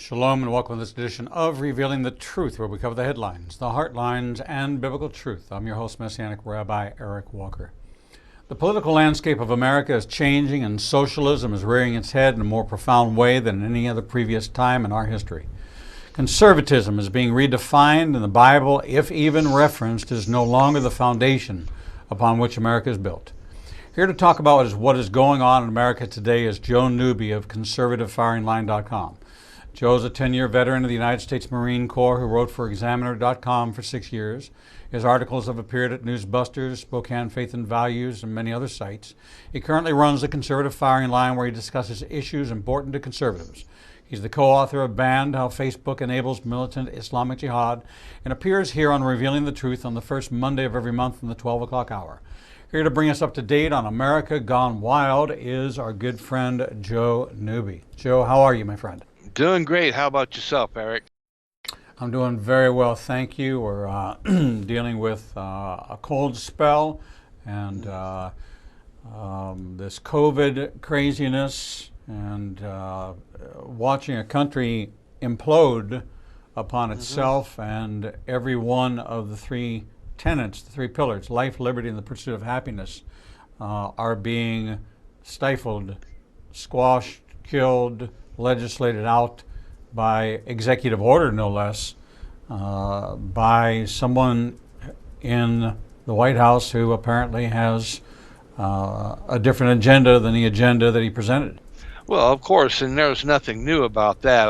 Shalom and welcome to this edition of Revealing the Truth, where we cover the headlines, the heartlines, and biblical truth. I'm your host, Messianic Rabbi Eric Walker. The political landscape of America is changing, and socialism is rearing its head in a more profound way than any other previous time in our history. Conservatism is being redefined, and the Bible, if even referenced, is no longer the foundation upon which America is built. Here to talk about what is going on in America today is Joe Newby of ConservativeFiringLine.com. Joe's a 10-year veteran of the United States Marine Corps who wrote for Examiner.com for 6 years. His articles have appeared at Newsbusters, Spokane Faith and Values, and many other sites. He currently runs the Conservative Firing Line, where he discusses issues important to conservatives. He's the co-author of Banned: How Facebook Enables Militant Islamic Jihad, and appears here on Revealing the Truth on the first Monday of every month in the 12 o'clock hour. Here to bring us up to date on America Gone Wild is our good friend Joe Newby. Joe, how are you, my friend? Doing great. How about yourself, Eric? I'm doing very well, thank you. We're dealing with a cold spell and this COVID craziness, and watching a country implode upon itself, and every one of the three tenets, the three pillars, life, liberty, and the pursuit of happiness, are being stifled, squashed, killed, legislated out by executive order, no less, by someone in the White House who apparently has a different agenda than the agenda that he presented. Well, of course, and there's nothing new about that.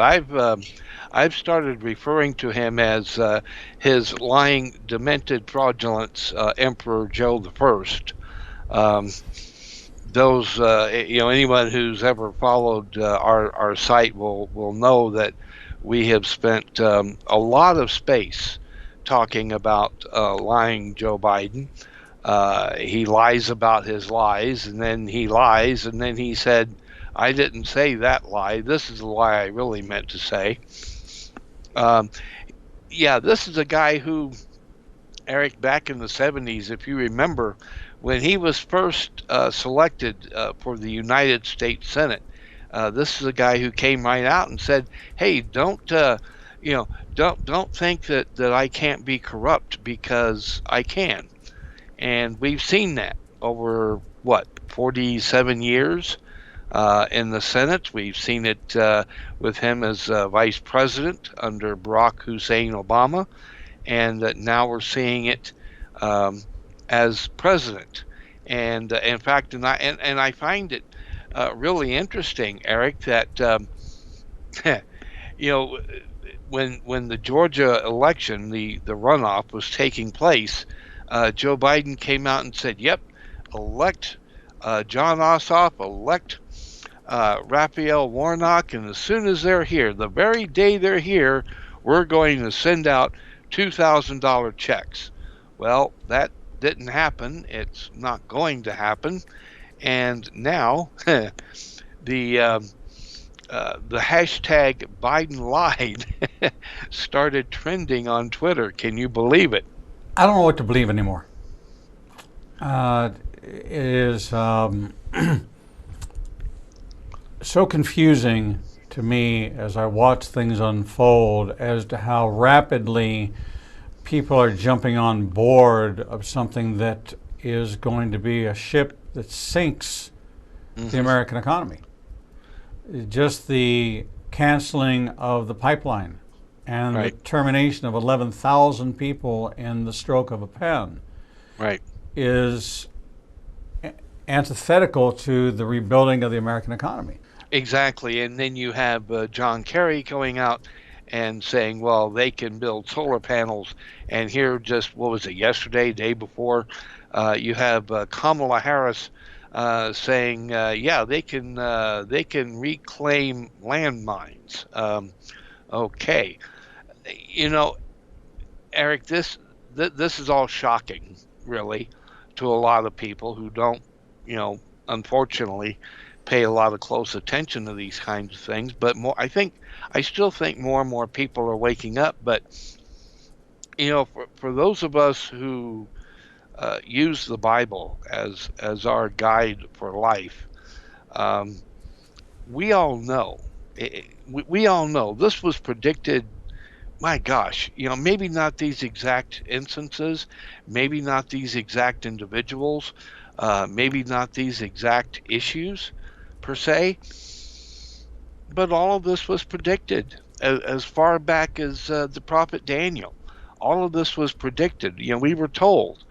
I've started referring to him as his lying, demented, fraudulent Emperor Joe the First. Anyone who's ever followed our site will know that we have spent a lot of space talking about lying Joe Biden. He lies about his lies, and then he lies, and then he said, I didn't say that lie. This is the lie I really meant to say. This is a guy who, Eric, back in the 70s, if you remember, when he was first selected for the United States Senate, this is a guy who came right out and said, "Hey, don't think that I can't be corrupt, because I can." And we've seen that over 47 years in the Senate. We've seen it with him as vice president under Barack Hussein Obama, and now we're seeing it as president. And in fact, I find it really interesting, Eric, that when the Georgia election, the runoff was taking place, Joe Biden came out and said, "Yep, elect John Ossoff, elect Raphael Warnock, and as soon as they're here, the very day they're here, we're going to send out $2,000 checks." Well, that didn't happen. It's not going to happen. And now the hashtag Biden lied started trending on Twitter. Can you believe it? I don't know what to believe anymore. It is so confusing to me as I watch things unfold as to how rapidly people are jumping on board of something that is going to be a ship that sinks the American economy. Just the canceling of the pipeline and the termination of 11,000 people in the stroke of a pen is antithetical to the rebuilding of the American economy. Exactly. And then you have John Kerry going out and saying, well, they can build solar panels. And here, just what was it, yesterday, day before, you have Kamala Harris saying, they can reclaim landmines. Okay, Eric, this is all shocking, really, to a lot of people who don't, unfortunately, pay a lot of close attention to these kinds of things. But I still think more and more people are waking up. But for those of us who use the Bible as our guide for life, we all know We all know this was predicted. My gosh, maybe not these exact instances, maybe not these exact individuals, maybe not these exact issues per se, but all of this was predicted as far back as the prophet Daniel. All of this was predicted. We were told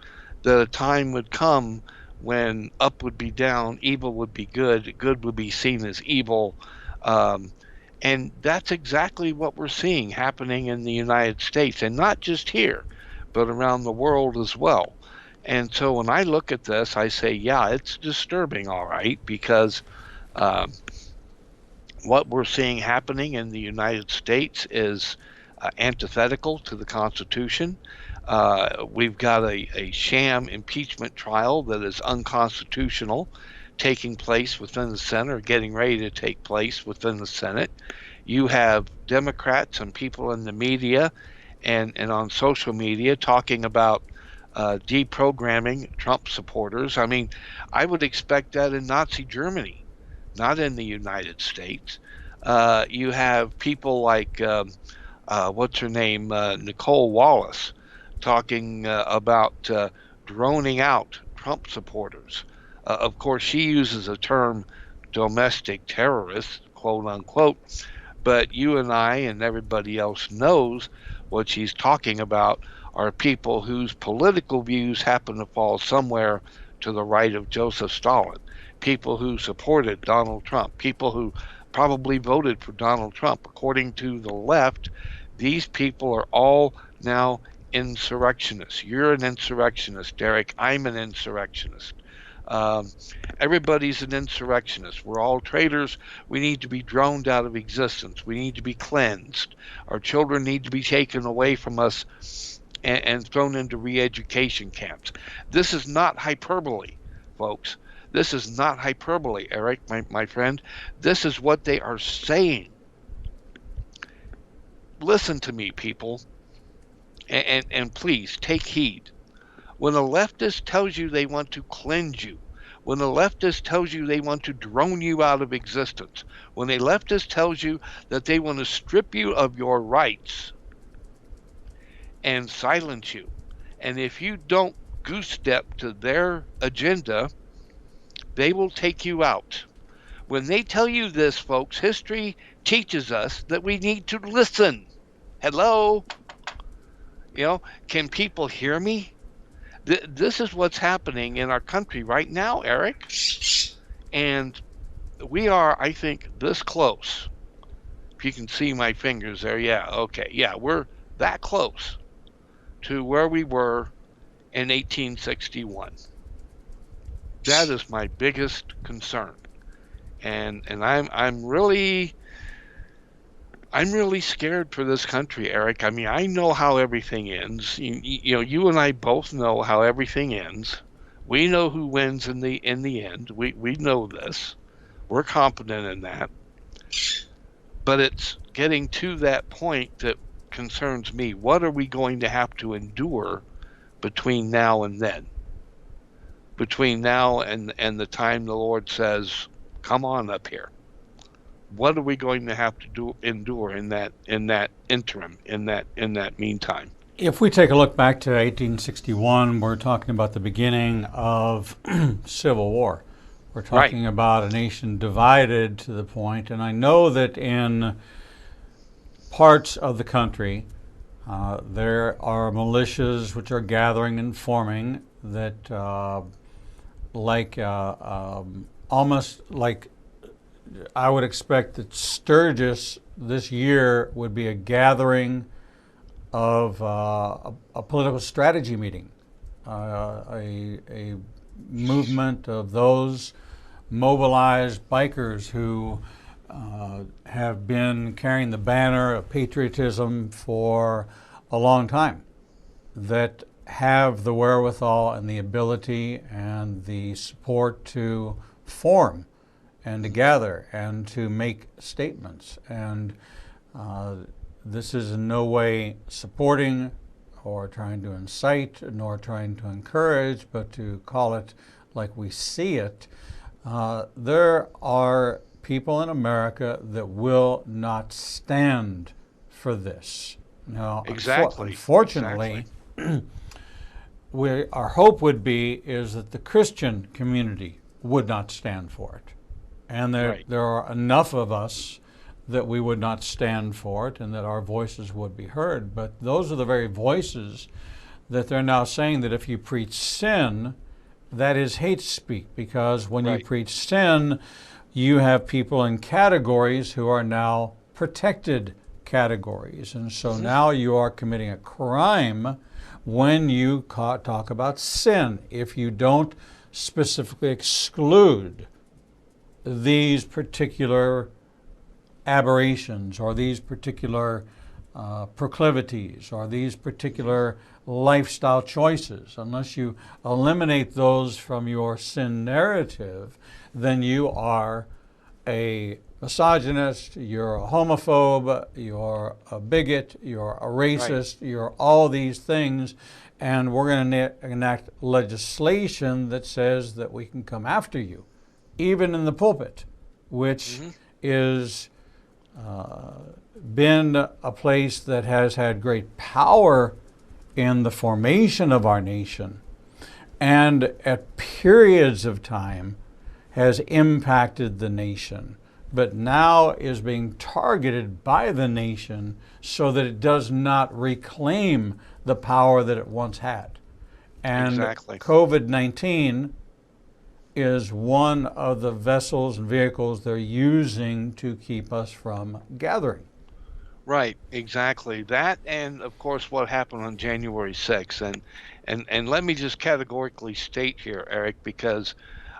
that a time would come when up would be down, evil would be good, good would be seen as evil. Um, and that's exactly what we're seeing happening in the United States, and not just here, but around the world as well. And so when I look at this, I say, yeah, it's disturbing, all right, because um, what we're seeing happening in the United States is antithetical to the Constitution. We've got a sham impeachment trial that is unconstitutional taking place within the Senate, or getting ready to take place within the Senate. You have Democrats and people in the media and on social media talking about deprogramming Trump supporters. I mean, I would expect that in Nazi Germany, not in the United States. You have people like, what's her name, Nicole Wallace, talking about droning out Trump supporters. Of course, she uses the term domestic terrorists, quote unquote, but you and I and everybody else knows what she's talking about are people whose political views happen to fall somewhere to the right of Joseph Stalin, people who supported Donald Trump, people who probably voted for Donald Trump. According to the left, these people are all now insurrectionists. You're an insurrectionist, Derek. I'm an insurrectionist. Um, Everybody's an insurrectionist. We're all traitors. We need to be droned out of existence. We need to be cleansed. Our children need to be taken away from us and thrown into re education camps. This is not hyperbole, folks. This is not hyperbole, Eric, my friend. This is what they are saying. Listen to me, people, and please take heed. When a leftist tells you they want to cleanse you, when a leftist tells you they want to drone you out of existence, when a leftist tells you that they want to strip you of your rights and silence you, and if you don't goose step to their agenda, they will take you out. When they tell you this, folks, history teaches us that we need to listen. Hello? Can people hear me? This is what's happening in our country right now, Eric. And we are, I think, this close. If you can see my fingers there, yeah, okay. Yeah, we're that close to where we were in 1861. That is my biggest concern. And I'm really scared for this country, Eric. I mean, I know how everything ends. You and I both know how everything ends. We know who wins in the end. We know this. We're confident in that. But it's getting to that point that concerns me. What are we going to have to endure between now and then? Between now and the time the Lord says, "Come on up here." What are we going to have to endure in that interim, in that meantime? If we take a look back to 1861, we're talking about the beginning of Civil War. We're Right. talking about a nation divided to the point, and I know that in parts of the country there are militias which are gathering and forming that, almost like I would expect that Sturgis this year would be a gathering of a political strategy meeting, a movement of those mobilized bikers who have been carrying the banner of patriotism for a long time, that have the wherewithal and the ability and the support to form and to gather and to make statements. And this is in no way supporting or trying to incite nor trying to encourage, but to call it like we see it. There are people in America that will not stand for this. Now, Exactly. unfortunately, our hope would be is that the Christian community would not stand for it. And there are enough of us that we would not stand for it and that our voices would be heard. But those are the very voices that they're now saying that if you preach sin, that is hate speak, because when you preach sin, you have people in categories who are now protected categories. And so now you are committing a crime when you talk about sin. If you don't specifically exclude these particular aberrations or these particular proclivities or these particular lifestyle choices, unless you eliminate those from your sin narrative, then you are a misogynist, you're a homophobe, you're a bigot, you're a racist, you're all these things, and we're going to enact legislation that says that we can come after you, even in the pulpit, which is been a place that has had great power in the formation of our nation, and at periods of time has impacted the nation, but now is being targeted by the nation so that it does not reclaim the power that it once had. And COVID-19 is one of the vessels and vehicles they're using to keep us from gathering. Right, exactly. That, and of course what happened on January 6th. And let me just categorically state here, Eric, because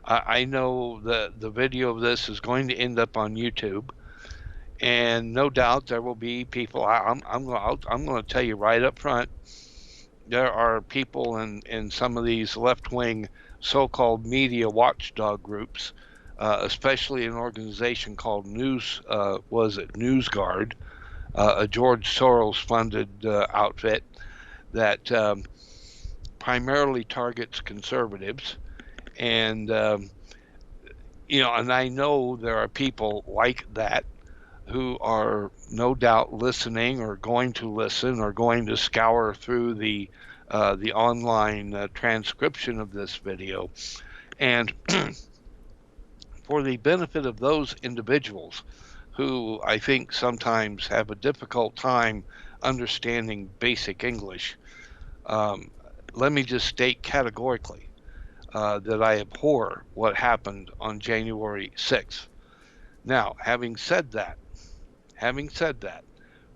I know the video of this is going to end up on YouTube, and no doubt there will be people. I'm going to tell you right up front, there are people in some of these left-wing so-called media watchdog groups, especially an organization called NewsGuard, a George Soros-funded outfit that primarily targets conservatives, and and I know there are people like that who are no doubt listening or going to listen or going to scour through the online transcription of this video, and for the benefit of those individuals who I think sometimes have a difficult time understanding basic English, let me just state categorically that I abhor what happened on January 6th. Now, having said that,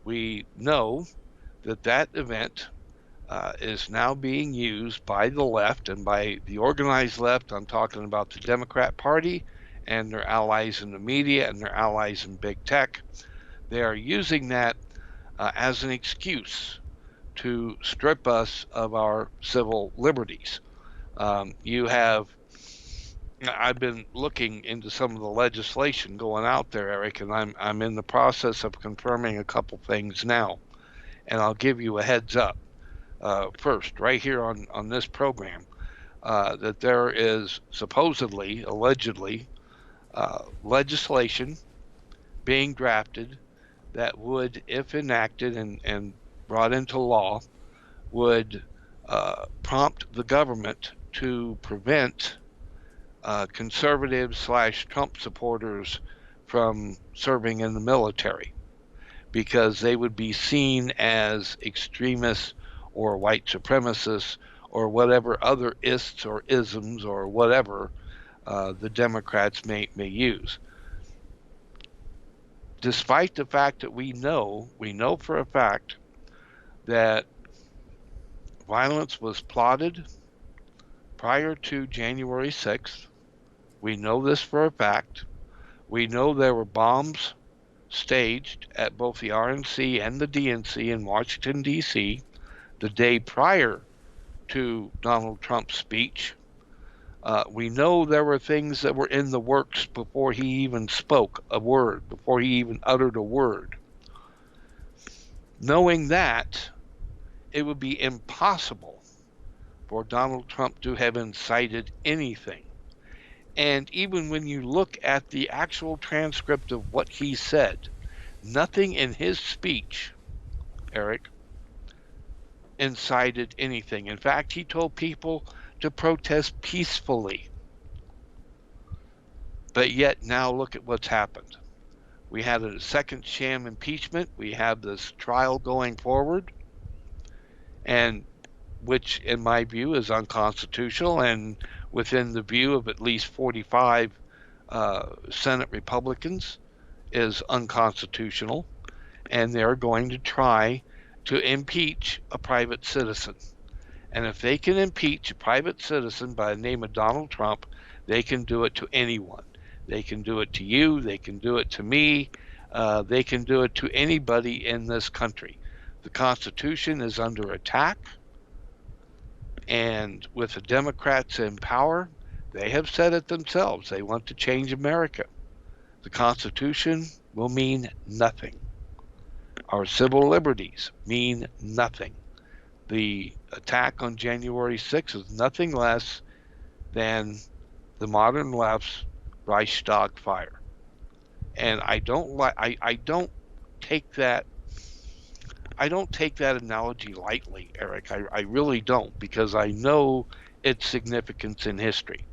we know that event is now being used by the left, and by the organized left, I'm talking about the Democrat Party and their allies in the media and their allies in big tech. They are using that as an excuse to strip us of our civil liberties. I've been looking into some of the legislation going out there, Eric, and I'm in the process of confirming a couple things now, and I'll give you a heads up first, right here on this program, that there is supposedly, allegedly, legislation being drafted that would, if enacted and brought into law, would prompt the government to prevent conservatives/Trump supporters from serving in the military, because they would be seen as extremists or white supremacists or whatever other ists or isms or whatever the Democrats may use. Despite the fact that we know for a fact that violence was plotted prior to January 6th, we know this for a fact. We know there were bombs staged at both the RNC and the DNC in Washington, D.C. the day prior to Donald Trump's speech. We know there were things that were in the works before he even spoke a word, before he even uttered a word. Knowing that, it would be impossible for Donald Trump to have incited anything. And even when you look at the actual transcript of what he said, nothing in his speech, Eric, incited anything. In fact, he told people to protest peacefully. But yet now look at what's happened. We had a second sham impeachment. We have this trial going forward, and which, in my view, is unconstitutional and within the view of at least 45 Senate Republicans is unconstitutional. And they're going to try to impeach a private citizen. And if they can impeach a private citizen by the name of Donald Trump, they can do it to anyone. They can do it to you. They can do it to me. They can do it to anybody in this country. The Constitution is under attack. And with the Democrats in power, they have said it themselves. They want to change America. The Constitution will mean nothing. Our civil liberties mean nothing. The attack on January 6th is nothing less than the modern left's Reichstag fire. And I don't take that analogy lightly, Eric. I really don't, because I know its significance in history.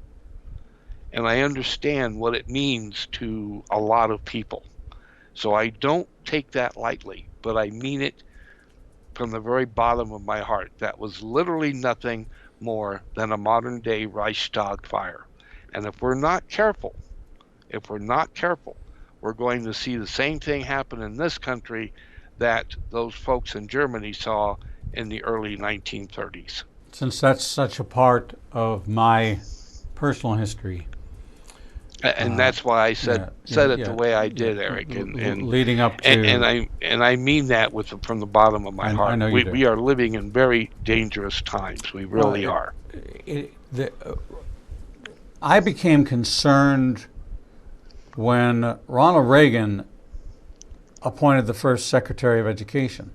And I understand what it means to a lot of people. So I don't take that lightly, but I mean it from the very bottom of my heart. That was literally nothing more than a modern day Reichstag fire. And if we're not careful, we're going to see the same thing happen in this country that those folks in Germany saw in the early 1930s. Since that's such a part of my personal history. And that's why I said it the way I did, Eric. And leading up to, and I mean that from the bottom of my heart. I know you do. We are living in very dangerous times. We really are. I became concerned when Ronald Reagan appointed the first Secretary of Education.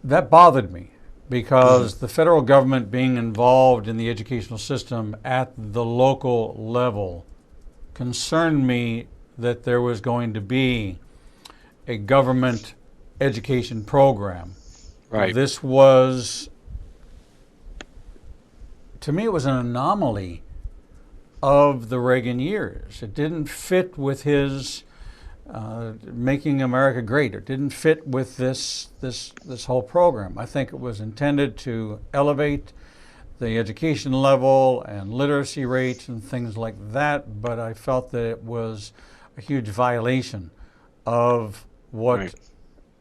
That bothered me because the federal government being involved in the educational system at the local level concerned me that there was going to be a government education program. Right. This was, to me, it was an anomaly of the Reagan years. It didn't fit with his making America great. It didn't fit with this whole program. I think it was intended to elevate the education level and literacy rates and things like that, but I felt that it was a huge violation of what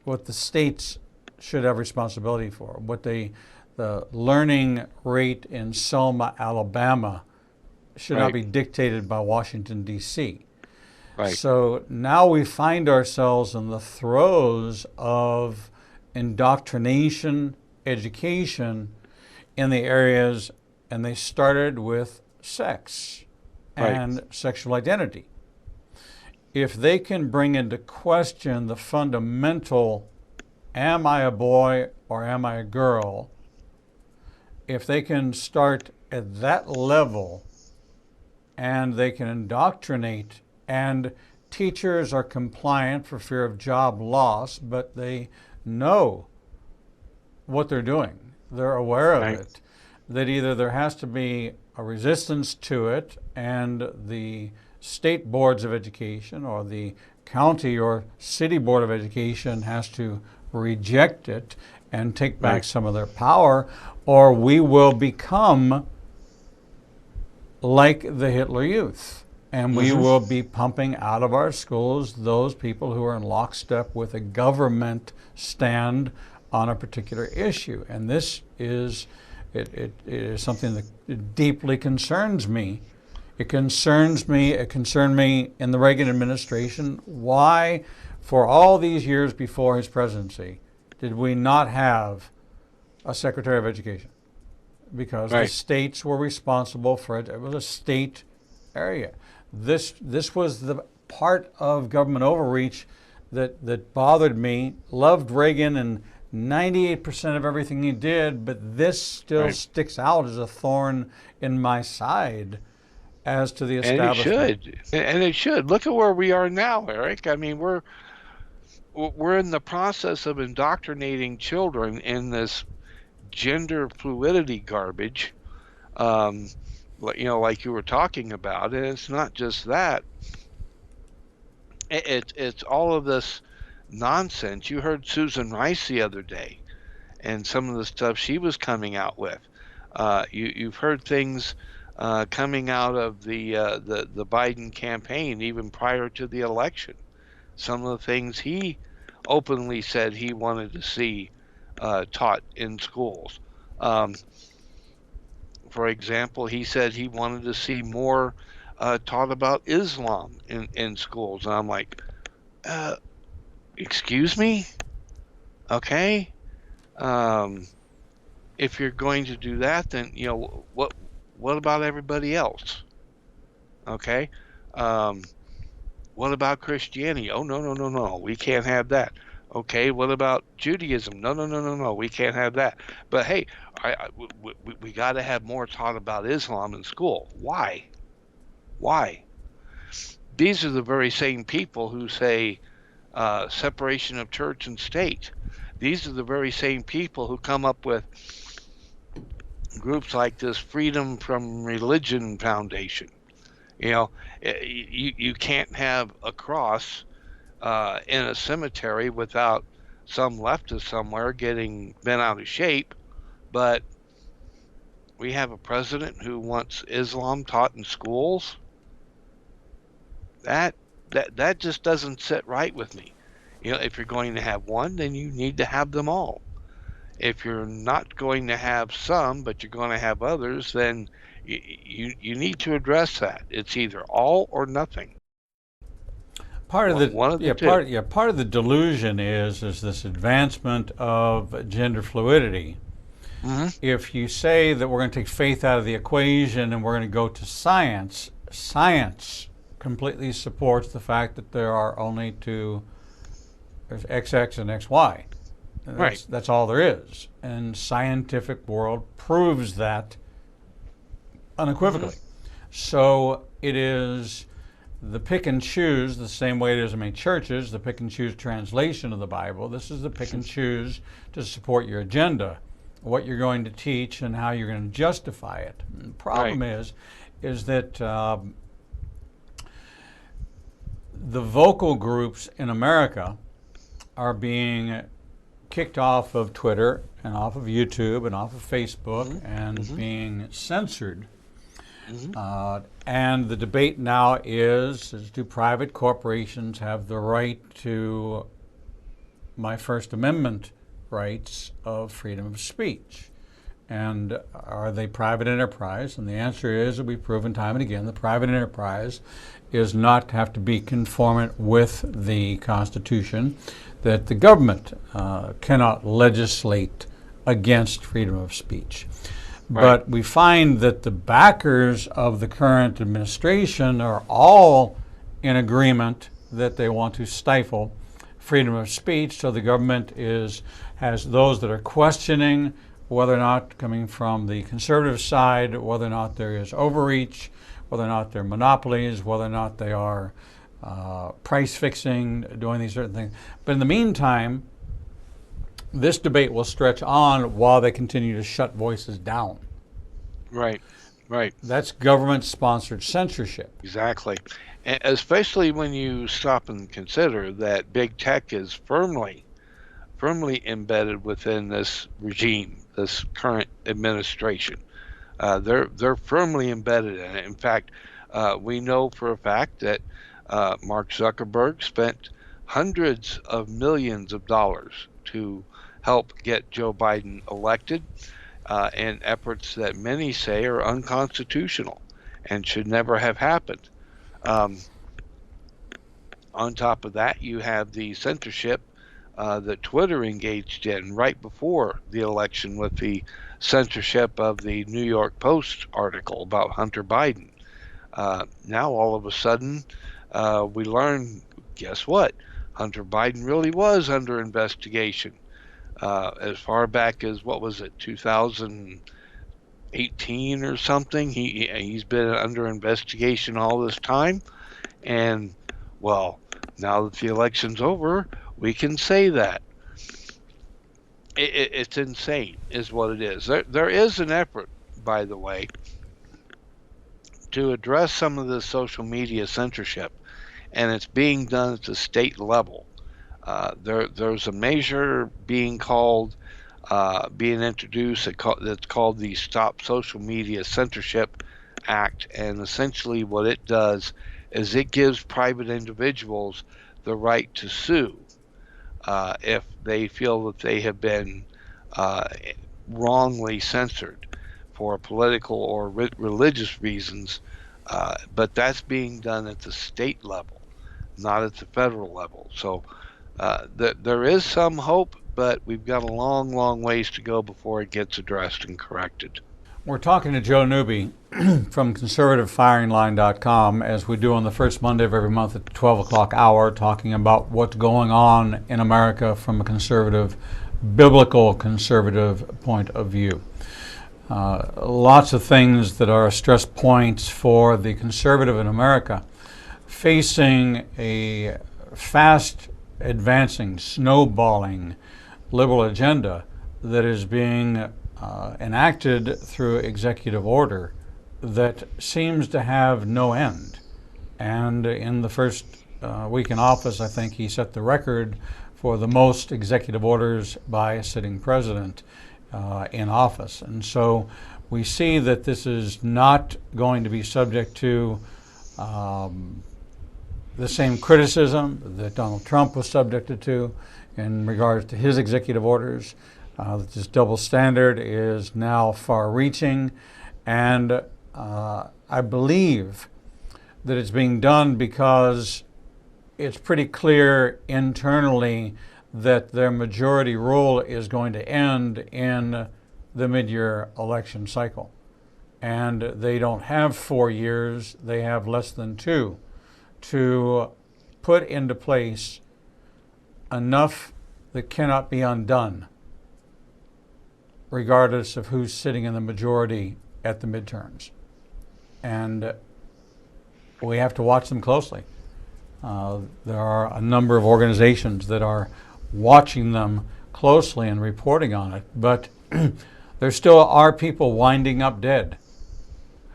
the states should have responsibility for. What the learning rate in Selma, Alabama should not be dictated by Washington, D.C. Right. So now we find ourselves in the throes of indoctrination, education in the areas, and they started with sex and sexual identity. If they can bring into question the fundamental, am I a boy or am I a girl, if they can start at that level and they can indoctrinate, and teachers are compliant for fear of job loss, but they know what they're doing. They're aware of it, that either there has to be a resistance to it and the state boards of education or the county or city board of education has to reject it and take back some of their power, or we will become like the Hitler Youth. And we will be pumping out of our schools those people who are in lockstep with a government stand on a particular issue. And this is, it is something that deeply concerns me. It concerns me, it concerned me in the Reagan administration. Why, for all these years before his presidency, did we not have a Secretary of Education? Because the states were responsible for it. It was a state area. This was the part of government overreach that bothered me. Loved Reagan and 98% of everything he did, but this still sticks out as a thorn in my side. as to the And it establishment. should. And it should. Look at where we are now, Eric. I mean, we're in the process of indoctrinating children in this gender fluidity garbage, um, like you were talking about. And it's not just that. It's all of this nonsense. You heard Susan Rice the other day, and some of the stuff she was coming out with. You've heard things coming out of the Biden campaign even prior to the election. Some of the things he openly said he wanted to see taught in schools. Um, for example, he said he wanted to see more taught about Islam in schools. And I'm like, uh, excuse me? Okay. Um, if you're going to do that, then what about everybody else? Okay. Um, what about Christianity? Oh, no, no, no, no, we can't have that. Okay, what about Judaism? No, no, no, no, no, we can't have that. But hey, we got to have more taught about Islam in school. Why? Why? These are the very same people who say separation of church and state. These are the very same people who come up with groups like this Freedom from Religion Foundation. You know, you can't have a cross in a cemetery without some leftist somewhere getting bent out of shape. But we have a president who wants Islam taught in schools. That that just doesn't sit right with me. If you're going to have one, then you need to have them all. If you're not going to have some, but you're going to have others, then you need to address that. It's either all or nothing. Part of the One of the two. part of the delusion is this advancement of gender fluidity. Hmm. If you say that we're going to take faith out of the equation and we're going to go to science, science completely supports the fact that there are only two, there's XX and XY. Right. That's all there is. And scientific world proves that unequivocally. So it is the pick and choose, the same way it is in many churches, the pick and choose translation of the Bible. This is the pick and choose to support your agenda, what you're going to teach and how you're going to justify it. And the problem is that the vocal groups in America are being kicked off of Twitter and off of YouTube and off of Facebook and being censored. And the debate now is do private corporations have the right to my First Amendment rights of freedom of speech? And are they private enterprise? And the answer is, that we've proven time and again, the private enterprise is not have to be conformant with the Constitution, that the government cannot legislate against freedom of speech. Right. But we find that the backers of the current administration are all in agreement that they want to stifle freedom of speech. So the government has those that are questioning whether or not, coming from the conservative side, whether or not there is overreach, whether or not they're monopolies, whether or not they are price fixing, doing these certain things. But in the meantime, this debate will stretch on while they continue to shut voices down. Right. Right. That's government-sponsored censorship. Exactly. And especially when you stop and consider that big tech is firmly embedded within this regime, this current administration. They're firmly embedded in it. In fact, we know for a fact that Mark Zuckerberg spent hundreds of millions of dollars to help get Joe Biden elected in efforts that many say are unconstitutional and should never have happened. On top of that, you have the censorship that Twitter engaged in right before the election with the censorship of the New York Post article about Hunter Biden. Now, all of a sudden, we learn, guess what? Hunter Biden really was under investigation. As far back as, what was it, 2000, 18 or something. He's been under investigation all this time, and well, now that the election's over, we can say that. It's insane, is what it is. There is an effort, by the way, to address some of the social media censorship, and it's being done at the state level. There's a measure being introduced that's called the Stop Social Media Censorship Act, and essentially what it does is it gives private individuals the right to sue if they feel that they have been uh, wrongly censored for political or religious reasons. But that's being done at the state level, not at the federal level. So there is some hope, but we've got a long, long ways to go before it gets addressed and corrected. We're talking to Joe Newby from conservativefiringline.com, as we do on the first Monday of every month at the 12 o'clock hour, talking about what's going on in America from a conservative, biblical conservative point of view. Lots of things that are stress points for the conservative in America, facing a fast advancing, snowballing liberal agenda that is being enacted through executive order that seems to have no end. And in the first week in office, I think he set the record for the most executive orders by a sitting president in office. And so we see that this is not going to be subject to the same criticism that Donald Trump was subjected to in regards to his executive orders. This double standard is now far-reaching, and I believe that it's being done because it's pretty clear internally that their majority rule is going to end in the mid-year election cycle. And they don't have 4 years, they have less than 2 to put into place enough that cannot be undone, regardless of who's sitting in the majority at the midterms. And we have to watch them closely. There are a number of organizations that are watching them closely and reporting on it, but there still are people winding up dead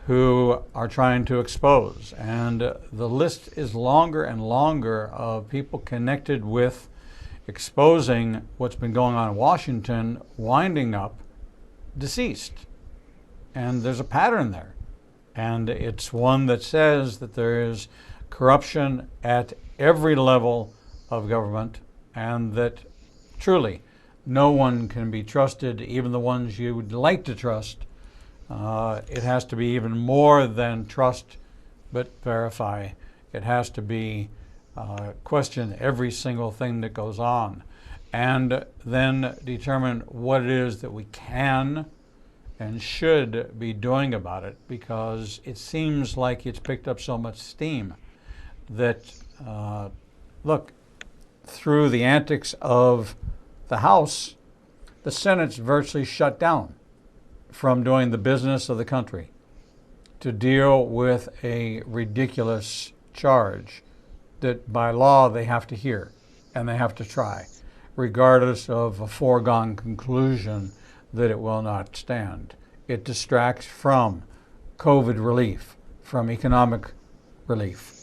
who are trying to expose. And the list is longer and longer of people connected with exposing what's been going on in Washington, winding up deceased. And there's a pattern there. And it's one that says that there is corruption at every level of government, and that truly no one can be trusted, even the ones you would like to trust. It has to be even more than trust, but verify. It has to be question every single thing that goes on, and then determine what it is that we can and should be doing about it, because it seems like it's picked up so much steam that, look, through the antics of the House, the Senate's virtually shut down from doing the business of the country to deal with a ridiculous charge that by law they have to hear and they have to try, regardless of a foregone conclusion that it will not stand. It distracts from COVID relief, from economic relief.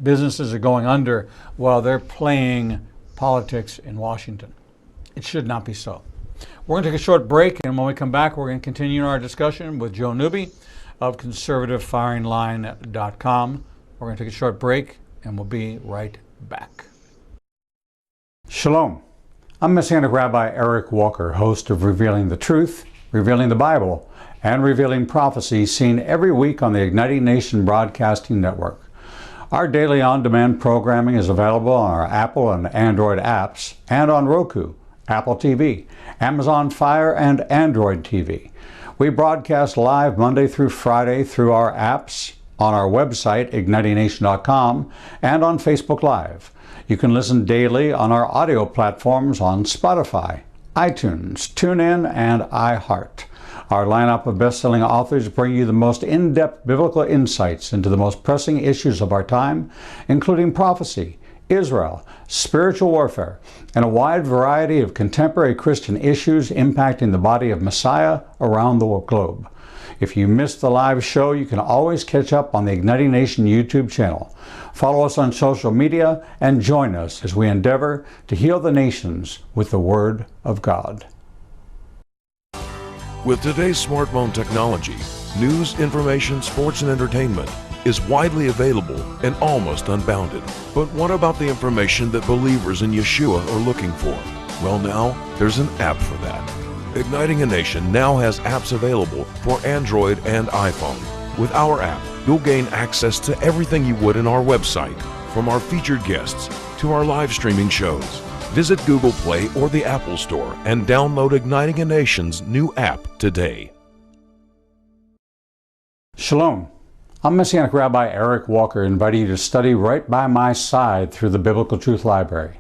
Businesses are going under while they're playing politics in Washington. It should not be so. We're going to take a short break, and when we come back, we're going to continue our discussion with Joe Newby of conservativefiringline.com. We're going to take a short break, and we'll be right back. Shalom. I'm Messianic Rabbi Eric Walker, host of Revealing the Truth, Revealing the Bible, and Revealing Prophecy, seen every week on the Igniting Nation Broadcasting Network. Our daily on-demand programming is available on our Apple and Android apps and on Roku, Apple TV, Amazon Fire, and Android TV. We broadcast live Monday through Friday through our apps, on our website, ignitingnation.com, and on Facebook Live. You can listen daily on our audio platforms on Spotify, iTunes, TuneIn, and iHeart. Our lineup of best-selling authors bring you the most in-depth biblical insights into the most pressing issues of our time, including prophecy, Israel, spiritual warfare, and a wide variety of contemporary Christian issues impacting the body of Messiah around the globe. If you missed the live show, you can always catch up on the Igniting Nation YouTube channel. Follow us on social media and join us as we endeavor to heal the nations with the Word of God. With today's smartphone technology, news, information, sports, and entertainment is widely available and almost unbounded. But what about the information that believers in Yeshua are looking for? Well, now there's an app for that. Igniting a Nation now has apps available for Android and iPhone. With our app, you'll gain access to everything you would in our website, from our featured guests to our live streaming shows. Visit Google Play or the Apple Store and download Igniting a Nation's new app today. Shalom. I'm Messianic Rabbi Eric Walker, inviting you to study right by my side through the Biblical Truth Library.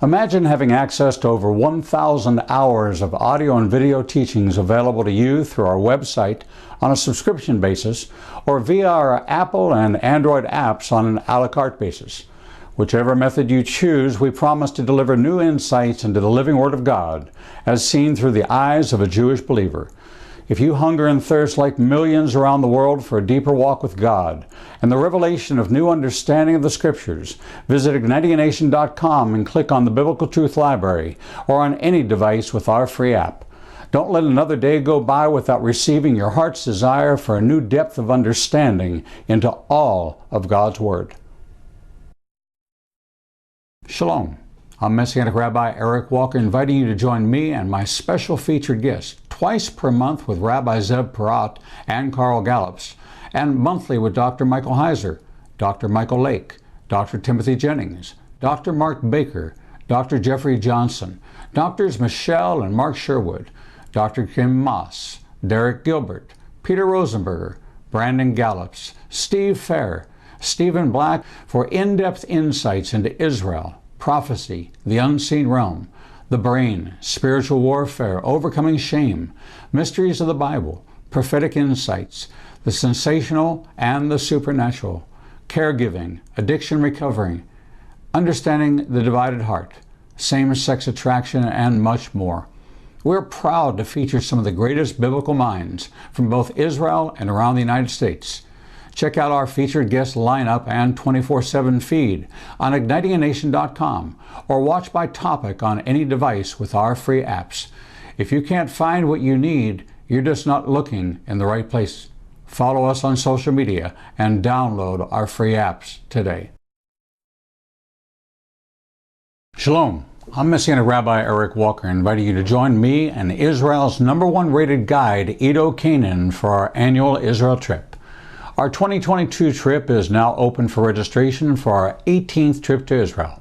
Imagine having access to over 1,000 hours of audio and video teachings available to you through our website on a subscription basis or via our Apple and Android apps on an a la carte basis. Whichever method you choose, we promise to deliver new insights into the living Word of God as seen through the eyes of a Jewish believer. If you hunger and thirst like millions around the world for a deeper walk with God and the revelation of new understanding of the Scriptures, visit ignitinganation.com and click on the Biblical Truth Library or on any device with our free app. Don't let another day go by without receiving your heart's desire for a new depth of understanding into all of God's Word. Shalom. I'm Messianic Rabbi Eric Walker, inviting you to join me and my special featured guests twice per month with Rabbi Zev Parat and Carl Gallups, and monthly with Dr. Michael Heiser, Dr. Michael Lake, Dr. Timothy Jennings, Dr. Mark Baker, Dr. Jeffrey Johnson, Drs. Michelle and Mark Sherwood, Dr. Kim Moss, Derek Gilbert, Peter Rosenberger, Brandon Gallups, Steve Fair, Stephen Black, for in-depth insights into Israel, prophecy, the unseen realm, the brain, spiritual warfare, overcoming shame, mysteries of the Bible, prophetic insights, the sensational and the supernatural, caregiving, addiction recovery, understanding the divided heart, same-sex attraction, and much more. We're proud to feature some of the greatest biblical minds from both Israel and around the United States. Check out our featured guest lineup and 24/7 feed on ignitinganation.com or watch by topic on any device with our free apps. If you can't find what you need, you're just not looking in the right place. Follow us on social media and download our free apps today. Shalom. I'm Messianic Rabbi Eric Walker, inviting you to join me and Israel's #1 rated guide, Edo Canaan, for our annual Israel trip. Our 2022 trip is now open for registration for our 18th trip to Israel.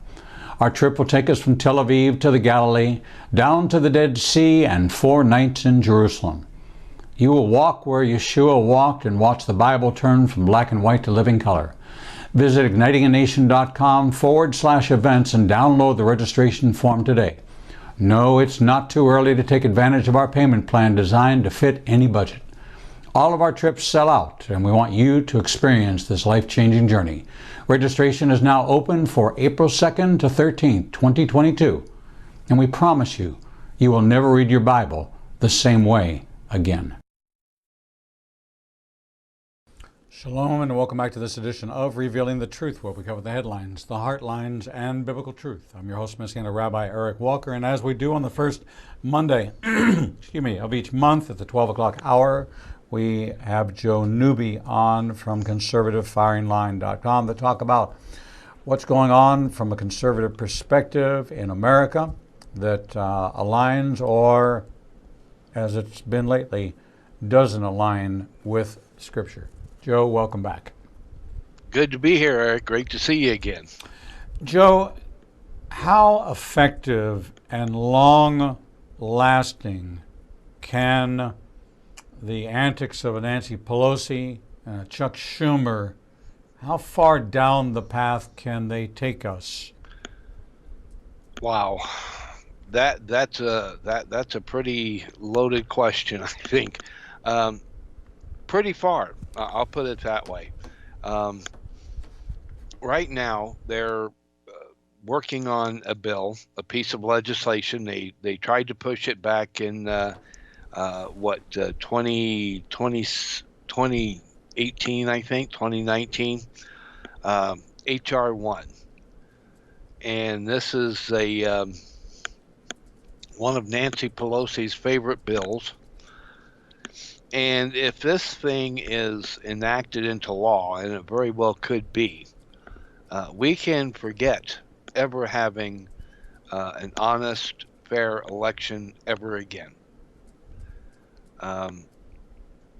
Our trip will take us from Tel Aviv to the Galilee, down to the Dead Sea, and 4 nights in Jerusalem. You will walk where Yeshua walked and watch the Bible turn from black and white to living color. Visit ignitinganation.com/events and download the registration form today. No, it's not too early to take advantage of our payment plan designed to fit any budget. All of our trips sell out, and we want you to experience this life-changing journey. Registration is now open for April 2nd to 13th, 2022, and we promise you, you will never read your Bible the same way again. Shalom, and welcome back to this edition of Revealing the Truth, where we cover the headlines, the heart lines, and biblical truth. I'm your host, Messianic Rabbi Eric Walker, and as we do on the first Monday of each month at the 12 o'clock hour, we have Joe Newby on from conservativefiringline.com to talk about what's going on from a conservative perspective in America that aligns, or as it's been lately, doesn't align with Scripture. Joe, welcome back. Good to be here, Eric. Great to see you again. Joe, how effective and long-lasting can the antics of a Nancy Pelosi and a Chuck Schumer, how far down the path can they take us? Wow. That's a pretty loaded question, I think. Um, Pretty far, I'll put it that way. Um, right now, they're working on a bill, a piece of legislation. They tried to push it back in 2018, I think, 2019, HR 1. And this is a one of Nancy Pelosi's favorite bills. And if this thing is enacted into law, and it very well could be, we can forget ever having an honest, fair election ever again. Um,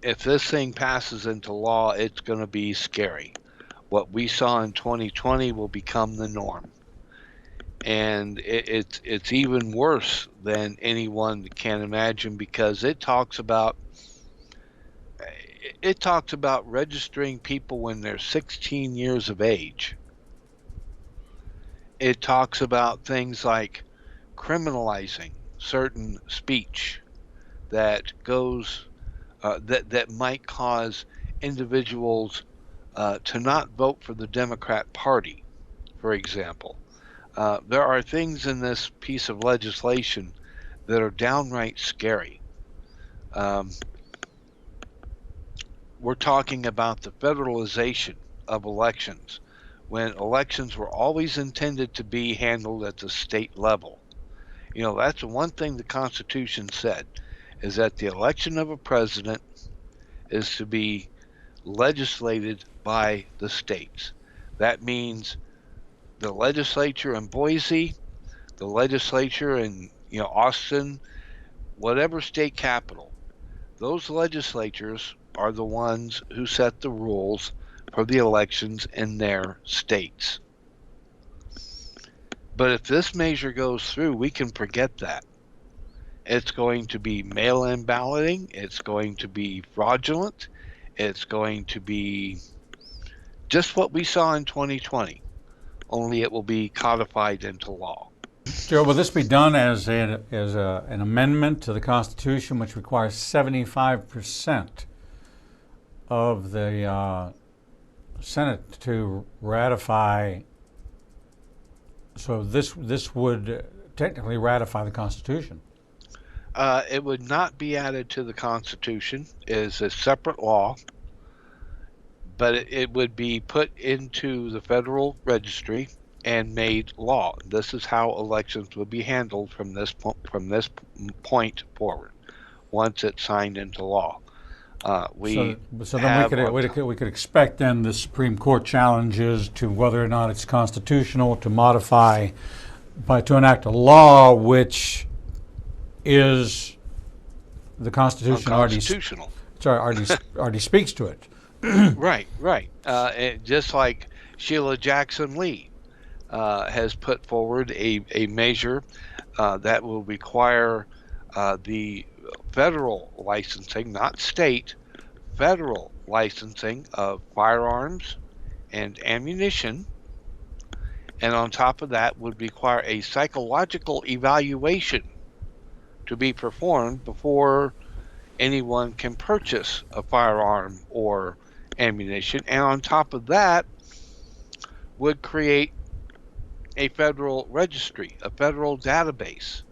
if this thing passes into law, it's going to be scary. What we saw in 2020 will become the norm. And it's even worse than anyone can imagine, because it talks about registering people when they're 16 years of age. It talks about things like criminalizing certain speech that goes that might cause individuals to not vote for the Democrat Party, for example. There are things in this piece of legislation that are downright scary. Um, we're talking about the federalization of elections, when elections were always intended to be handled at the state level. You know, that's the one thing the Constitution said, is that the election of a president is to be legislated by the states. That means the legislature in Boise, the legislature in Austin, whatever state capital, those legislatures are the ones who set the rules for the elections in their states. But if this measure goes through, we can forget that. It's going to be mail-in balloting. It's going to be fraudulent. It's going to be just what we saw in 2020, only it will be codified into law. Joe, will this be done as an amendment to the Constitution, which requires 75% of the Senate to ratify? So this would technically ratify the Constitution. It would not be added to the Constitution. It is a separate law, but it would be put into the Federal Registry and made law. This is how elections would be handled from this point forward, once it's signed into law. So then we could expect then the Supreme Court challenges to whether or not it's constitutional to modify, to enact a law which is the Constitution unconstitutional. already speaks to it. Right. Just like Sheila Jackson Lee has put forward a measure that will require the federal licensing, not state, federal licensing of firearms and ammunition. And on top of that would require a psychological evaluation to be performed before anyone can purchase a firearm or ammunition. And on top of that would create a federal registry, a federal database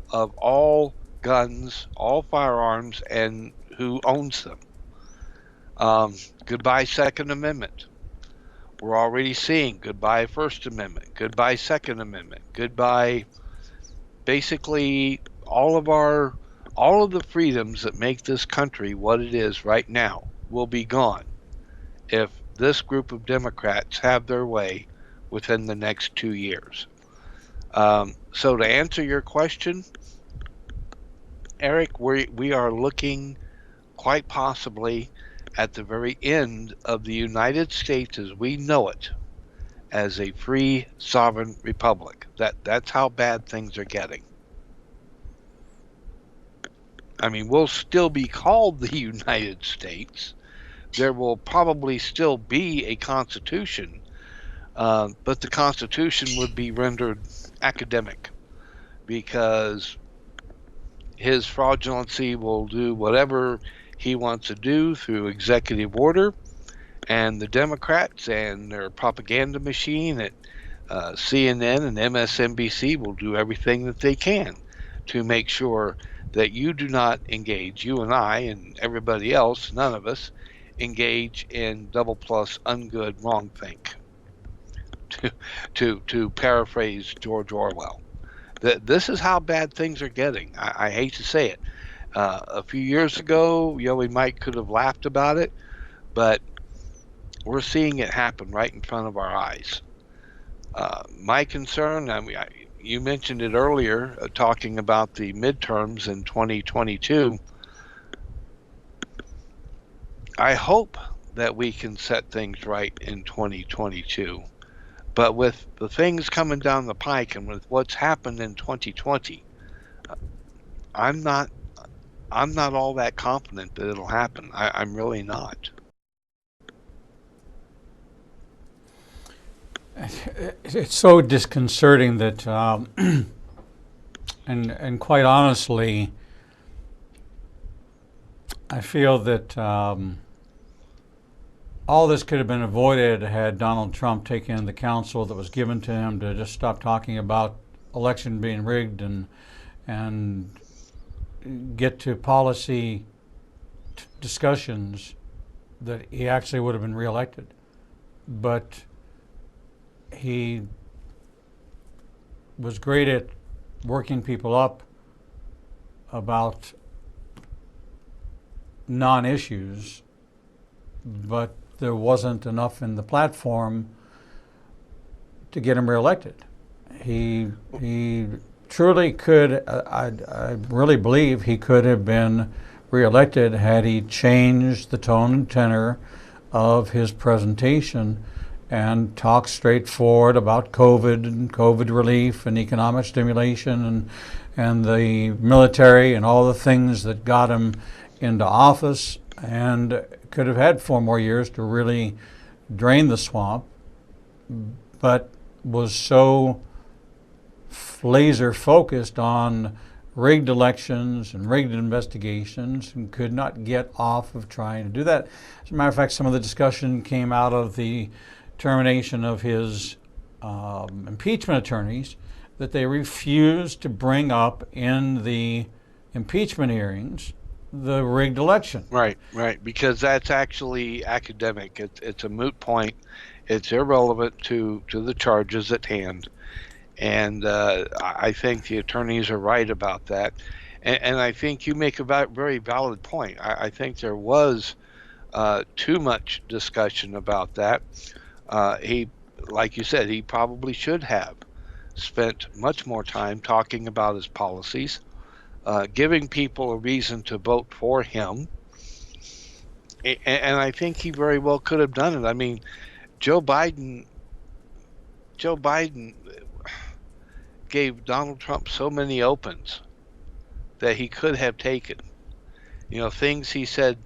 of all guns, all firearms, and who owns them. Goodbye Second Amendment. We're already seeing goodbye First Amendment, goodbye Second Amendment, goodbye basically all of the freedoms that make this country what it is right now will be gone if this group of Democrats have their way within the next 2 years. So to answer your question, Eric, we are looking quite possibly at the very end of the United States as we know it, as a free sovereign republic. That's how bad things are getting. I mean, we'll still be called the United States. There will probably still be a constitution, but the Constitution would be rendered academic, because his fraudulency will do whatever he wants to do through executive order, and the Democrats and their propaganda machine at CNN and MSNBC will do everything that they can to make sure that you do not engage, you and I and everybody else, none of us, engage in double plus ungood wrong think, to paraphrase George Orwell. This is how bad things are getting. I hate to say it. A few years ago, we could have laughed about it, but we're seeing it happen right in front of our eyes. My concern, you mentioned it earlier, talking about the midterms in 2022. I hope that we can set things right in 2022. But with the things coming down the pike and with what's happened in 2020, I'm not all that confident that it'll happen. I'm really not. It's so disconcerting that, and quite honestly, I feel that all this could have been avoided had Donald Trump taken the counsel that was given to him to just stop talking about election being rigged and get to policy discussions, that he actually would have been reelected. But he was great at working people up about non-issues, but there wasn't enough in the platform to get him reelected. He truly could, I really believe he could have been reelected had he changed the tone and tenor of his presentation and talked straightforward about COVID and COVID relief and economic stimulation and the military and all the things that got him into office, and could have had 4 more years to really drain the swamp, but was so laser focused on rigged elections and rigged investigations and could not get off of trying to do that. As a matter of fact, some of the discussion came out of the termination of his impeachment attorneys, that they refused to bring up in the impeachment hearings the rigged election. Right, because that's actually academic. It's a moot point. It's irrelevant to the charges at hand. And I think the attorneys are right about that. And I think you make a very valid point. I think there was too much discussion about that. He, like you said, he probably should have spent much more time talking about his policies, giving people a reason to vote for him. And I think he very well could have done it. I mean, Joe Biden gave Donald Trump so many opens that he could have taken. Things he said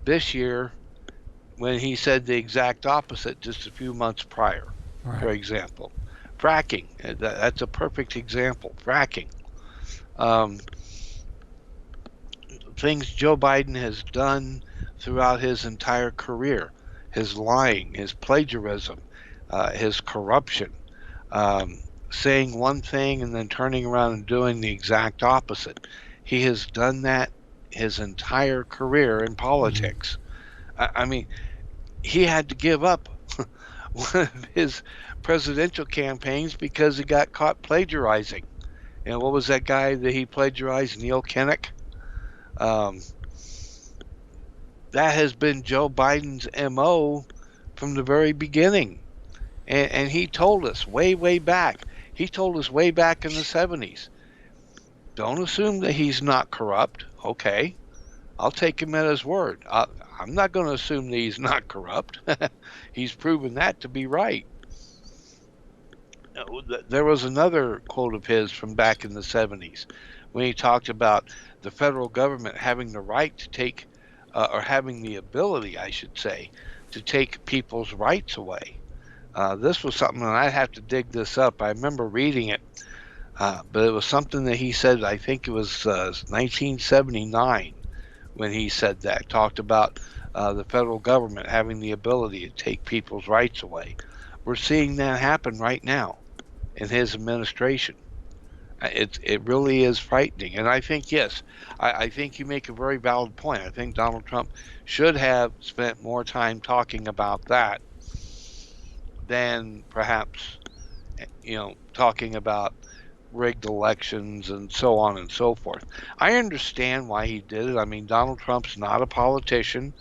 this year when he said the exact opposite just a few months prior. Right. For example, fracking. That's a perfect example. Fracking. Things Joe Biden has done throughout his entire career, his lying, his plagiarism, his corruption, saying one thing and then turning around and doing the exact opposite. He has done that his entire career in politics. I mean, he had to give up one of his presidential campaigns because he got caught plagiarizing. What was that guy that he plagiarized, Neil Kinnock? That has been Joe Biden's MO from the very beginning. And he told us way back. He told us way back in the 70s. Don't assume that he's not corrupt. Okay, I'll take him at his word. I'm not going to assume that he's not corrupt. He's proven that to be right. There was another quote of his from back in the 70s when he talked about the federal government having the right to take, or having the ability, I should say, to take people's rights away. This was something, and I'd have to dig this up. I remember reading it But it was something that he said, I think it was 1979 when he said that, talked about the federal government having the ability to take people's rights away. We're seeing that happen right now in his administration. It really is frightening. And I think, yes, I think you make a very valid point. I think Donald Trump should have spent more time talking about that than perhaps, talking about rigged elections and so on and so forth. I understand why he did it. I mean, Donald Trump's not a politician,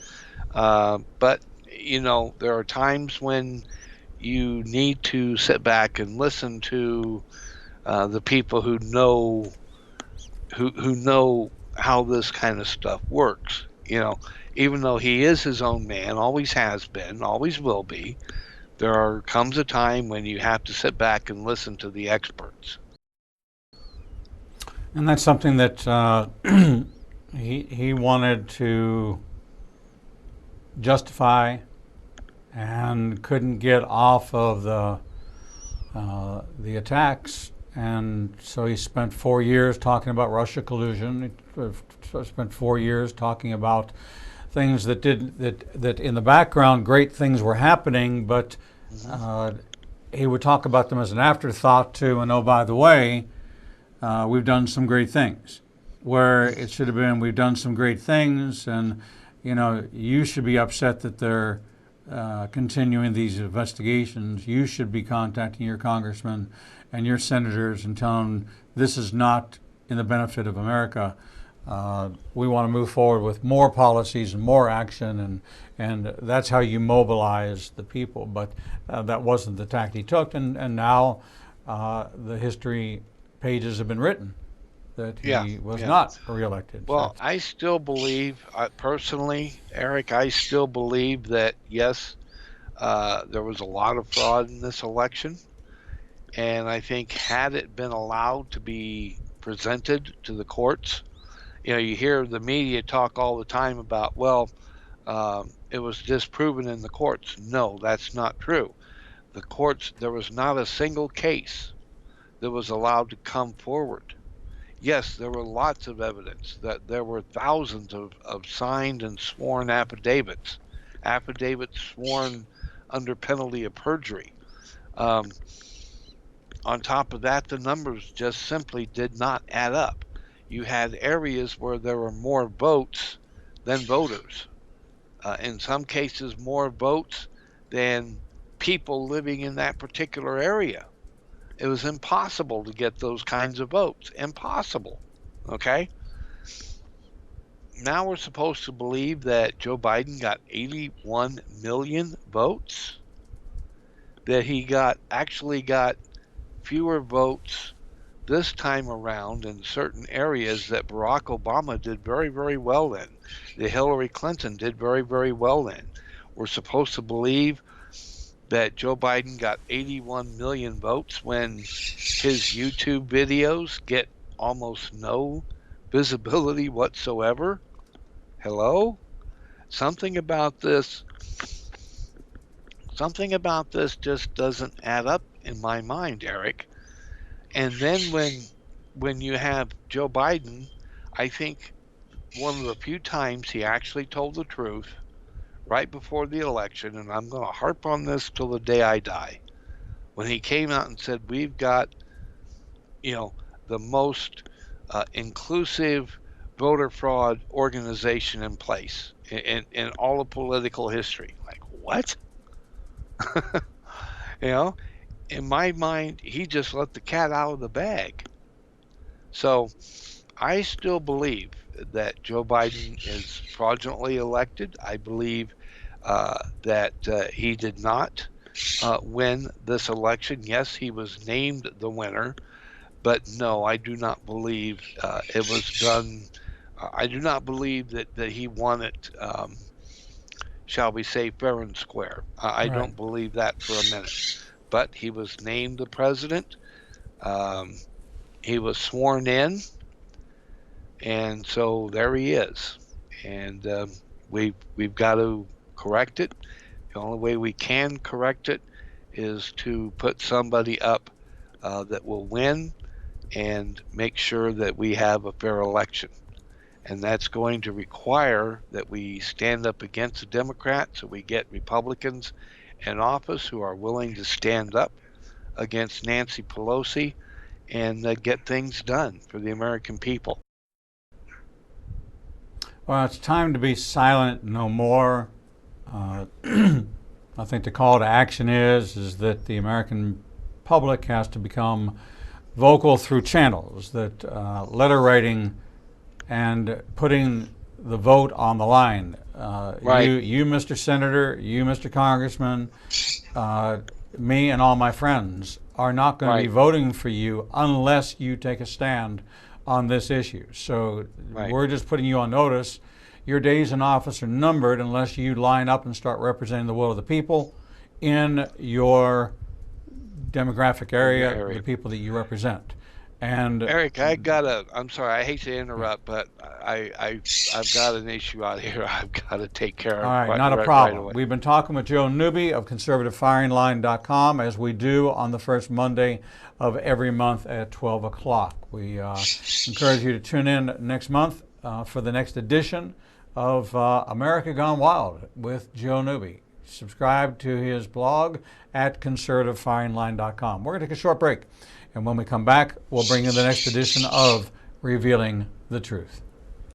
but, there are times when you need to sit back and listen to the people who know how this kind of stuff works. Even though he is his own man, always has been, always will be, comes a time when you have to sit back and listen to the experts. And that's something that he wanted to justify and couldn't get off of the attacks, and so he spent 4 years talking about Russia collusion. He spent 4 years talking about things that in the background great things were happening, but he would talk about them as an afterthought too. And oh, by the way, we've done some great things. Where it should have been, we've done some great things, and you should be upset that they're continuing these investigations. You should be contacting your congressmen and your senators and telling them this is not in the benefit of America. We want to move forward with more policies and more action, and that's how you mobilize the people. But that wasn't the tact he took, and now the history pages have been written that he was not reelected. Well, I still believe, personally, Eric, I still believe that, yes, there was a lot of fraud in this election. And I think had it been allowed to be presented to the courts, you hear the media talk all the time about, it was disproven in the courts. No, that's not true. The courts, there was not a single case that was allowed to come forward. Yes, there were lots of evidence that there were thousands of signed and sworn affidavits sworn under penalty of perjury. On top of that, the numbers just simply did not add up. You had areas where there were more votes than voters. In some cases, more votes than people living in that particular area. It was impossible to get those kinds of votes. Impossible. Okay? Now we're supposed to believe that Joe Biden got 81 million votes? That he actually got fewer votes this time around in certain areas that Barack Obama did very, very well in, that Hillary Clinton did very, very well in. We're supposed to believe that Joe Biden got 81 million votes when his YouTube videos get almost no visibility whatsoever. Hello? Something about this just doesn't add up in my mind, Eric. And then when you have Joe Biden, I think one of the few times he actually told the truth right before the election, and I'm going to harp on this till the day I die, when he came out and said, we've got, the most inclusive voter fraud organization in place in all of political history. Like, what? In my mind, he just let the cat out of the bag. So I still believe that Joe Biden is fraudulently elected. I believe that he did not win this election. Yes, he was named the winner, but no, I do not believe it was done. I do not believe that he won it, shall we say, fair and square. I Right. don't believe that for a minute. But he was named the president. He was sworn in. And so there he is. And we've got to correct it. The only way we can correct it is to put somebody up that will win, and make sure that we have a fair election. And that's going to require that we stand up against the Democrats, so we get Republicans in office who are willing to stand up against Nancy Pelosi and get things done for the American people. Well, it's time to be silent no more. I think the call to action is that the American public has to become vocal through channels, that letter writing and putting the vote on the line. Right. You, Mr. Senator, you, Mr. Congressman, me and all my friends are not going to be voting for you unless you take a stand on this issue. So we're just putting you on notice. Your days in office are numbered unless you line up and start representing the will of the people in your demographic area, the people that you represent. And Eric, I'm sorry, I hate to interrupt, but I've got an issue out here I've got to take care of. All right, not a problem. We've been talking with Joe Newby of conservativefiringline.com, as we do on the first Monday of every month at 12 o'clock. We encourage you to tune in next month for the next edition of America Gone Wild with Joe Newby. Subscribe to his blog at conservativefiringline.com. We're going to take a short break. And when we come back, we'll bring you the next edition of Revealing the Truth.